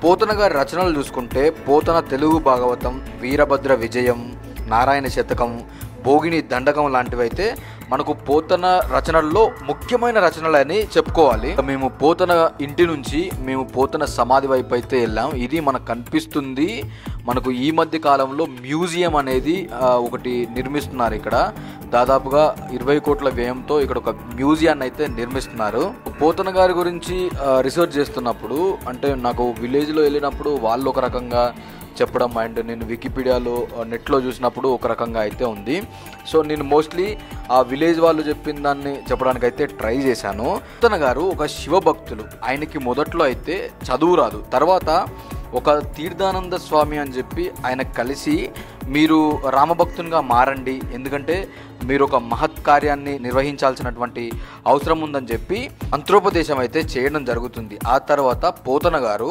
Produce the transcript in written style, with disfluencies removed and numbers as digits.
పోతన గారి రచనలు చూసుకుంటే పోతన తెలుగు భాగవతం, వీరభద్ర విజయం, నారాయణ శతకం, భోగిని దండకం లాంటివి అయితే మనకు పోతన రచనల్లో ముఖ్యమైన రచనలు అని చెప్పుకోవాలి. మేము పోతన ఇంటి నుంచి మేము పోతన సమాధి వైపు అయితే వెళ్ళాం. ఇది మనకు కనిపిస్తుంది. మనకు ఈ మధ్య కాలంలో మ్యూజియం అనేది ఒకటి నిర్మిస్తున్నారు. ఇక్కడ దాదాపుగా 20 కోట్ల వ్యయంతో ఇక్కడ ఒక మ్యూజియాన్ని అయితే నిర్మిస్తున్నారు. పోతన గారి గురించి రీసెర్చ్ చేస్తున్నప్పుడు అంటే నాకు విలేజ్లో వెళ్ళినప్పుడు వాళ్ళు ఒక రకంగా చెప్పడం అండ్ నేను వికీపీడియాలో నెట్లో చూసినప్పుడు ఒక రకంగా అయితే ఉంది. సో నేను మోస్ట్లీ ఆ విలేజ్ వాళ్ళు చెప్పిన దాన్ని చెప్పడానికి అయితే ట్రై చేశాను. పోతన గారు ఒక శివభక్తులు. ఆయనకి మొదట్లో అయితే చదువు రాదు. తర్వాత ఒక తీర్థానంద స్వామి అని చెప్పి ఆయన కలిసి మీరు రామభక్తునిగా మారండి, ఎందుకంటే మీరు ఒక మహత్ కార్యాన్ని నిర్వహించాల్సినటువంటి అవసరం ఉందని చెప్పి మంత్రోపదేశం అయితే చేయడం జరుగుతుంది. ఆ తర్వాత పోతన గారు